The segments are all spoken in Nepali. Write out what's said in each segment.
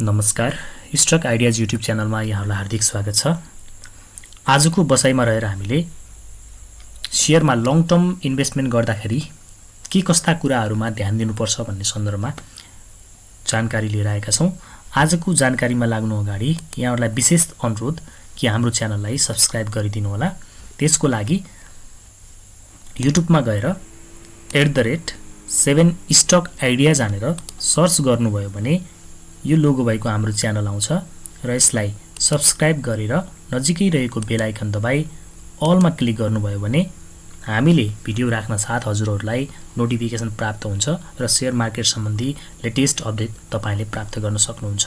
नमस्कार, स्टक आइडियाज युट्युब च्यानलमा यहाँलाई हार्दिक स्वागत छ। आजको बसाइमा रहेर हामीले शेयरमा लङ टर्म इन्भेस्टमेन्ट गर्दाखेरि के कस्ता कुराहरुमा ध्यान दिनुपर्छ भन्ने सन्दर्भमा जानकारी लिएर आएका छौं। आजको जानकारीमा लाग्नु अगाडि यहाँहरुलाई विशेष अनुरोध कि हाम्रो च्यानललाई सब्स्क्राइब गरिदिनु होला। त्यसको लागि युट्युबमा गएर @7 स्टक आइडिया जानेर सर्च गर्नुभयो भने यो लोगो भएको हाम्रो च्यानल आउँछ र यसलाई सब्स्क्राइब गरेर नजिकै रहेको बेल आइकन दबाई अलमा क्लिक गर्नुभयो भने हामीले भिडियो राख्न साथ हजुरहरुलाई नोटिफिकेसन प्राप्त हुन्छ र शेयर मार्केट सम्बन्धी लेटेस्ट अपडेट तपाईले प्राप्त गर्न सक्नुहुन्छ।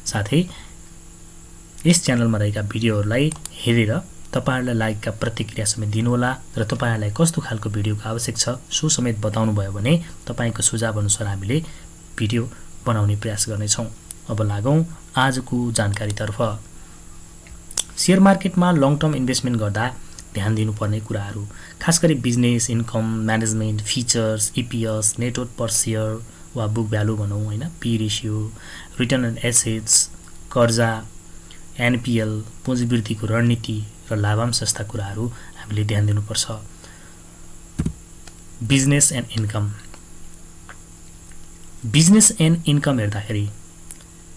साथै यस च्यानलमा रहेका भिडियोहरुलाई हेरेर तपाईहरुलाई लाइकका प्रतिक्रिया समेत दिनुहोला र तपाईहरुलाई कस्तो खालको भिडियोको आवश्यक छ सो समेत बताउनु भयो भने तपाईको सुझाव अनुसार हामीले भिडियो बनाउने प्रयास गर्नेछौं। अब लागौं आजको जानकारीतर्फ। शेयर मार्केटमा लङ टर्म इन्भेस्टमेन्ट गर्दा ध्यान दिनुपर्ने कुराहरू, खासगरी business, income, management, features, EPS, net worth per share वा बुक भ्यालु भनौं हैन, P ratio, return on assets, कर्जा, एनपीएल, पुँजीवृद्धिको रणनीति र लाभांश जस्ता कुराहरू हामीले ध्यान दिनुपर्छ। Business and income. Business and income हेर्दाखेरि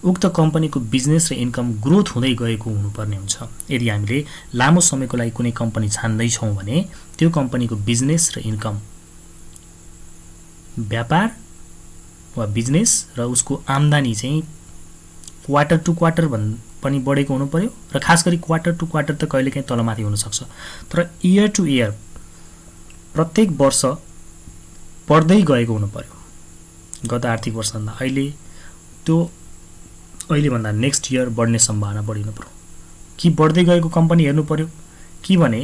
उक्त कम्पनीको बिजनेस र इन्कम ग्रोथ हुँदै गएको हुनुपर्ने हुन्छ। यदि हामीले लामो समयको लागि कुनै कम्पनी छान्दै छौं भने त्यो कम्पनीको बिजनेस र इन्कम, व्यापार वा बिजनेस र उसको आम्दानी चाहिँ क्वार्टर टु क्वार्टर पनि बढेको हुनु पर्यो र खासगरी क्वार्टर टु क्वार्टर त कहिलेकाहीँ तलमाथि हुन सक्छ, तर इयर टु इयर प्रत्येक वर्ष बढ्दै गएको हुनु पर्यो। गत आर्थिक वर्षभन्दा अहिले भन्दा नेक्स्ट इयर बढ्ने सम्भावना बढिनु पर्यो। कि बढ्दै गएको कम्पनी हेर्नु पर्यो कि भने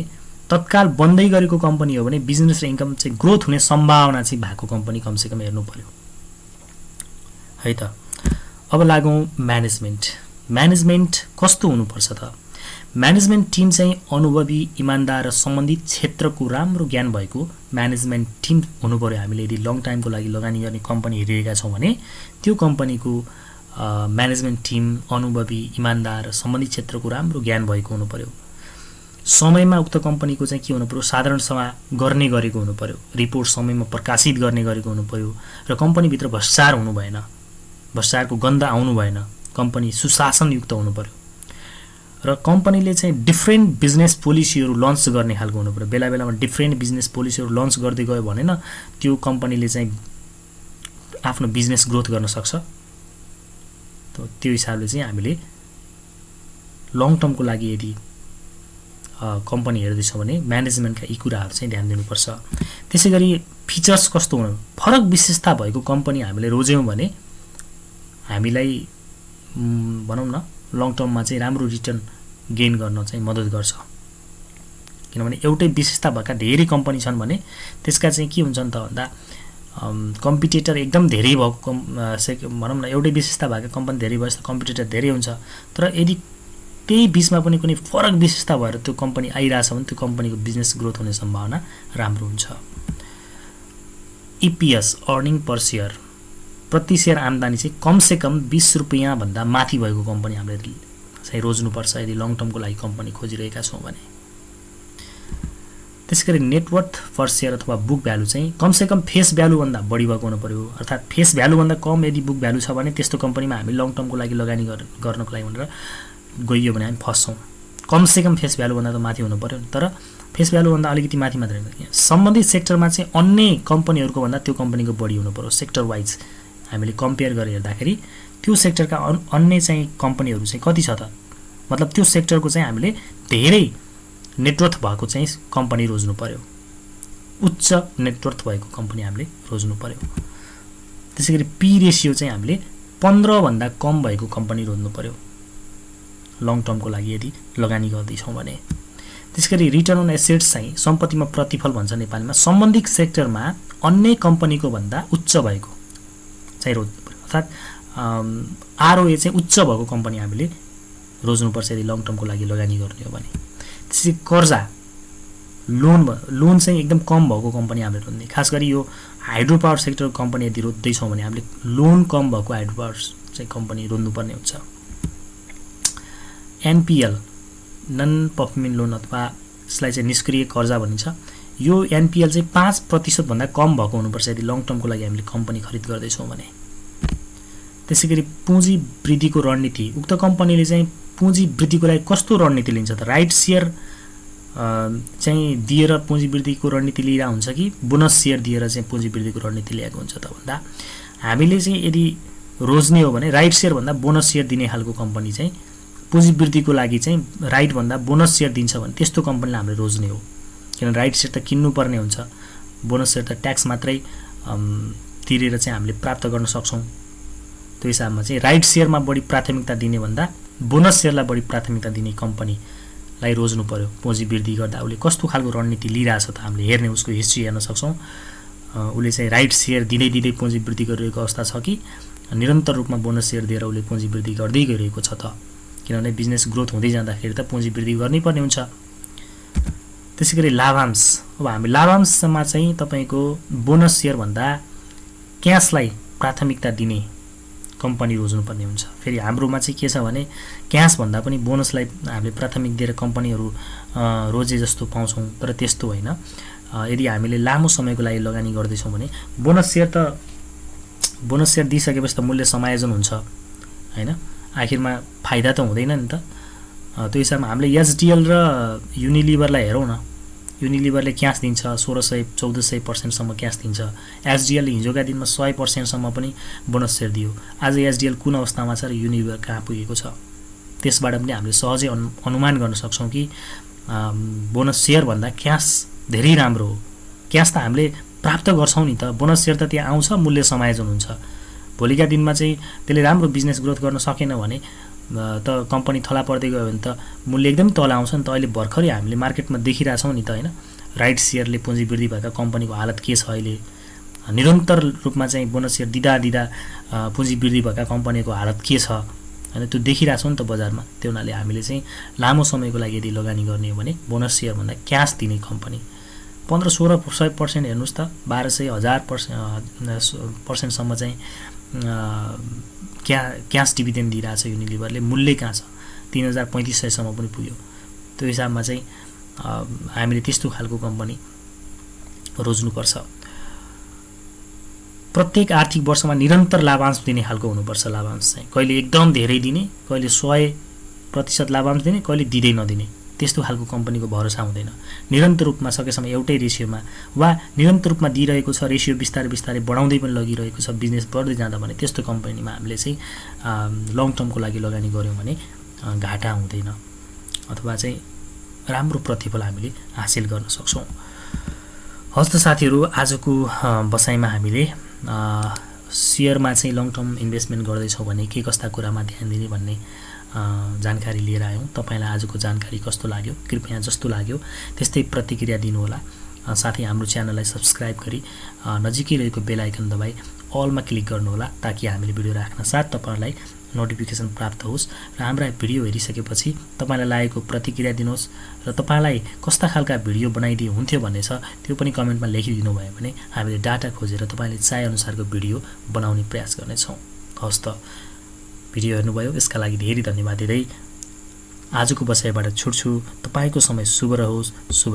तत्काल बन्दै गरेको कम्पनी हो भने बिजनेस र इन्कम चाहिँ ग्रोथ हुने सम्भावना चाहिँ भएको कम्पनी कमसेकम हेर्नु पर्यो है त। अब लागौं म्यानेजमेन्ट। म्यानेजमेन्ट कस्तो हुनुपर्छ त? म्यानेजमेन्ट टिम चाहिँ अनुभवी, इमानदार र सम्बन्धित क्षेत्रको राम्रो ज्ञान भएको म्यानेजमेन्ट टिम हुनु पर्यो। हामीले यदि लङ टाइमको लागि लगानी गर्ने कम्पनी हेरिरहेका छौं भने त्यो कम्पनीको म्यानेजमेन्ट टिम अनुभवी, इमानदार र सम्बन्धित क्षेत्रको राम्रो ज्ञान भएको हुनु पर्यो। समयमा उक्त कम्पनीको चाहिँ के हुनु पर्यो, साधारण सभा गर्ने गरेको हुनु पर्यो, रिपोर्ट समयमा प्रकाशित गर्ने गरेको हुनु पर्यो र कम्पनीभित्र भ्रष्टाचार हुनु भएन, भ्रष्टाचारको गन्ध आउनु भएन, कम्पनी सुशासनयुक्त हुनु पर्यो र कम्पनीले चाहिँ डिफ्रेन्ट बिजनेस पोलिसीहरू लन्च गर्ने खालको हुनु पर्यो। बेला बेलामा डिफ्रेन्ट बिजनेस पोलिसीहरू लन्च गर्दै गयो भने न त्यो कम्पनीले चाहिँ आफ्नो बिजनेस ग्रोथ गर्न सक्छ। त्यो हिसाबले चाहिँ हामीले लङ टर्मको लागि यदि कम्पनी हेर्दैछौँ भने म्यानेजमेन्टका यी कुराहरू चाहिँ ध्यान दिनुपर्छ। त्यसैगरी फिचर्स कस्तो हुनु, फरक विशेषता भएको कम्पनी हामीले रोज्यौँ भने हामीलाई भनौँ न लङ टर्ममा चाहिँ राम्रो रिटर्न गेन गर्न चाहिँ मद्दत गर्छ। किनभने एउटै विशेषता भएका धेरै कम्पनी छन् भने त्यसका चाहिँ के हुन्छ नि त भन्दा कम्पिटिटर एकदम धेरै भएको भनौँ न एउटै विशेषता भएका कम्पनी धेरै भएपछि त कम्पिटिटर धेरै हुन्छ, तर यदि त्यही बीचमा पनि कुनै फरक विशेषता भएर त्यो कम्पनी आइरहेछ भने त्यो कम्पनीको बिजनेस ग्रोथ हुने सम्भावना राम्रो हुन्छ। ईपीएस, अर्निङ पर शेयर, प्रति शेयर आम्दानी चाहिँ कमसेकम 20 रुपैयाँ भन्दा माथि भएको कम्पनी हामीले चाहिँ रोज्नुपर्छ यदि लङ टर्मको लागि कम्पनी खोजिरहेका छौँ भने। त्यसैगरी नेटवर्थ पर शेयर अथवा बुक भ्यालु चाहिँ कमसेकम फेस भ्यालु भन्दा बढी भएको हुनु पर्यो, अर्थात् फेस भ्यालु भन्दा कम यदि बुक भ्यालु छ भने त्यस्तो कम्पनीमा हामी लङ टर्मको लागि लगानी गर्नको लागि भनेर गइयो भने हामी फस्छौँ। कमसेकम फेस भ्यालु भन्दा त माथि हुनु पर्यो, तर फेस भ्यालु भन्दा अलिकति माथि मात्रै होइन। सम्बन्धित सेक्टरमा चाहिँ अन्य कम्पनीहरूको भन्दा त्यो कम्पनीको बढी हुनु पर्यो। सेक्टर वाइज हामीले कम्पेयर गरेर हेर्दाखेरि त्यो सेक्टरका अन्य चाहिँ कम्पनीहरू चाहिँ कति छ त, मतलब त्यो सेक्टरको चाहिँ हामीले धेरै नेटवर्थ भएको चाहिँ कम्पनी रोज्नु पर्यो, उच्च नेटवर्थ भएको कम्पनी हामीले रोज्नु पर्यो। त्यसैगरी पी रेशियो चाहिँ हामीले 15 भन्दा कम भएको कम्पनी रोज्नु पर्यो लङ टर्मको लागि यदि लगानी गर्दैछौँ भने। त्यसैगरी रिटर्न अन एसेट्स चाहिँ सम्पत्तिमा प्रतिफल भन्छ नेपालीमा, सम्बन्धित सेक्टरमा अन्य कम्पनीको भन्दा उच्च भएको चाहिँ रोज्नु पर्यो, अर्थात् आरओए चाहिँ उच्च भएको कम्पनी हामीले रोज्नुपर्छ यदि लङ टर्मको लागि लगानी गर्ने हो भने। त्यसै कर्जा, लोन चाहिँ एकदम कम भएको कम्पनी हामीले रोज्ने, खास गरी यो हाइड्रो पावर सेक्टर कम्पनी यदि रोज्दैछौँ भने हामीले लोन कम भएको हाइड्रो पावर चाहिँ कम्पनी रोज्नुपर्ने हुन्छ। एनपीएल नन पर्फर्मिङ लोन अथवा यसलाई चाहिँ निष्क्रिय कर्जा भनिन्छ। यो एनपीएल चाहिँ 5% भन्दा कम भएको हुनुपर्छ यदि लङ टर्मको लागि हामीले कम्पनी खरिद गर्दैछौँ भने। त्यसैगरी पुँजी वृद्धिको रणनीति, उक्त कम्पनीले चाहिँ पुँजी वृद्धिको लागि कस्तो रणनीति लिन्छ त? राइट सेयर चाहिँ दिएर पुँजी वृद्धिको रणनीति लिएर हुन्छ कि बोनस सेयर दिएर चाहिँ पुँजी वृद्धिको रणनीति ल्याएको हुन्छ त भन्दा हामीले चाहिँ यदि रोज्ने हो भने राइट सेयर भन्दा बोनस सेयर दिने खालको कम्पनी चाहिँ पुँजी वृद्धिको लागि चाहिँ राइट भन्दा बोनस सेयर दिन्छ भने त्यस्तो कम्पनीलाई हामीले रोज्ने हो। किन राइट सेयर त किन्नुपर्ने हुन्छ, बोनस सेयर त ट्याक्स मात्रै तिरेर चाहिँ हामीले प्राप्त गर्न सक्छौँ। त्यो हिसाबमा चाहिँ राइट सेयरमा बढी प्राथमिकता दिने भन्दा बोनस सेयरलाई बढी प्राथमिकता दिने कम्पनीलाई रोज्नु पर्यो। पुँजी वृद्धि गर्दा उसले कस्तो खालको रणनीति लिइरहेछ त हामीले हेर्ने, उसको हिस्ट्री हेर्न सक्छौँ। उसले चाहिँ राइट सेयर दिँदै दिँदै पुँजी वृद्धि गरिरहेको अवस्था छ कि निरन्तर रूपमा बोनस सेयर दिएर उसले पुँजी वृद्धि गर्दै गइरहेको छ त? किनभने बिजनेस ग्रोथ हुँदै जाँदाखेरि त पुँजी वृद्धि गर्नैपर्ने हुन्छ। त्यसैगरी लाभांश, अब हामी लाभांशमा चाहिँ तपाईँको बोनस सेयरभन्दा क्यासलाई प्राथमिकता दिने कम्पनी रोज्नुपर्ने हुन्छ। फेरि हाम्रोमा चाहिँ के छ भने क्यास भन्दा पनि बोनसलाई हामीले प्राथमिक दिएर कम्पनीहरू रोजे जस्तो पाउँछौँ, तर त्यस्तो होइन। यदि हामीले लामो समयको लागि लगानी गर्दैछौँ भने बोनस सेयर दिइसकेपछि त मूल्य समायोजन हुन्छ होइन, आखिरमा फाइदा त हुँदैन नि त। त्यो हिसाबमा हामीले एचडिएल र युनिलिभरलाई हेरौँ न। युनिलिभरले क्यास दिन्छ 1600-1400% क्यास दिन्छ। एचडिएल हिजोका दिनमा 100% पनि बोनस सेयर दियो। आज एचडिएल कुन अवस्थामा छ र युनिलिभर कहाँ पुगेको छ, त्यसबाट पनि हामीले सहजै अनुमान गर्न सक्छौँ कि बोनस सेयरभन्दा क्यास धेरै राम्रो हो। क्यास त हामीले प्राप्त गर्छौँ नि त, बोनस सेयर त त्यहाँ आउँछ, मूल्य समायोजन हुन्छ। भोलिका दिनमा चाहिँ त्यसले राम्रो बिजनेस ग्रोथ गर्न सकेन भने त कम्पनी थला पर्दै गयो भने त मूल्य एकदमै तल आउँछ नि त। अहिले भर्खरै हामीले मार्केटमा देखिरहेछौँ नि त होइन, राइट सेयरले पुँजी वृद्धि भएका कम्पनीको हालत के छ अहिले। निरन्तर रूपमा चाहिँ बोनस सेयर दिँदा पुँजी वृद्धि भएका कम्पनीको हालत के छ होइन, त्यो देखिरहेछौँ नि त बजारमा। त्यो हुनाले हामीले चाहिँ लामो समयको लागि यदि लगानी गर्ने हो भने बोनस सेयरभन्दा क्यास दिने कम्पनी 15-16% हेर्नुहोस् त, 1200-1000% चाहिँ क्यास डिभिडेन्ड दिइरहेछ युनिलिभरले। मूल्य कहाँ छ? 3000-3500 पनि पुग्यो। त्यो हिसाबमा चाहिँ हामीले त्यस्तो खालको कम्पनी रोज्नुपर्छ। प्रत्येक आर्थिक वर्षमा निरन्तर लाभांश दिने खालको हुनुपर्छ। लाभांश चाहिँ कहिले एकदम धेरै दिने, कहिले 100% लाभांश दिने, कहिले दिँदै नदिने, त्यस्तो खालको कम्पनीको भरोसा हुँदैन। निरन्तर रूपमा सकेसम्म एउटै रेसियोमा वा निरन्तर रूपमा दिइरहेको छ, रेसियो बिस्तारै बिस्तारै बढाउँदै पनि लगिरहेको छ, बिजनेस बढ्दै जाँदा भने त्यस्तो कम्पनीमा हामीले चाहिँ लङ टर्मको लागि लगानी गऱ्यौँ भने घाटा हुँदैन अथवा चाहिँ राम्रो प्रतिफल हामीले हासिल गर्न सक्छौँ। हस् त साथीहरू, आजको बसाइमा हामीले सेयरमा चाहिँ लङ टर्म इन्भेस्टमेन्ट गर्दैछौँ भने के कस्ता कुरामा ध्यान दिने भन्ने जानकारी लिएर आयौँ। तपाईँलाई आजको जानकारी कस्तो लाग्यो? कृपया जस्तो लाग्यो त्यस्तै प्रतिक्रिया दिनुहोला। साथै हाम्रो च्यानललाई सब्सक्राइब गरी नजिकै रहेको बेल आइकन दबाई अलमा क्लिक गर्नुहोला, ताकि हामीले भिडियो राख्न साथ तपाईँलाई नोटिफिकेसन प्राप्त होस्। र हाम्रा भिडियो हेरिसकेपछि तपाईँलाई लागेको प्रतिक्रिया दिनुहोस् र तपाईँलाई कस्ता खालका भिडियो बनाइदिए हुन्थ्यो भन्ने छ त्यो पनि कमेन्टमा लेखिदिनु भयो भने हामीले डाटा खोजेर तपाईँले चाहेअनुसारको भिडियो बनाउने प्रयास गर्नेछौँ। हस् त, भिडियो हेर्नुभयो यसका लागि धेरै धन्यवाद दिँदै आजको बसाइबाट छुट्छु। तपाईँको समय शुभ रहोस्। शुभ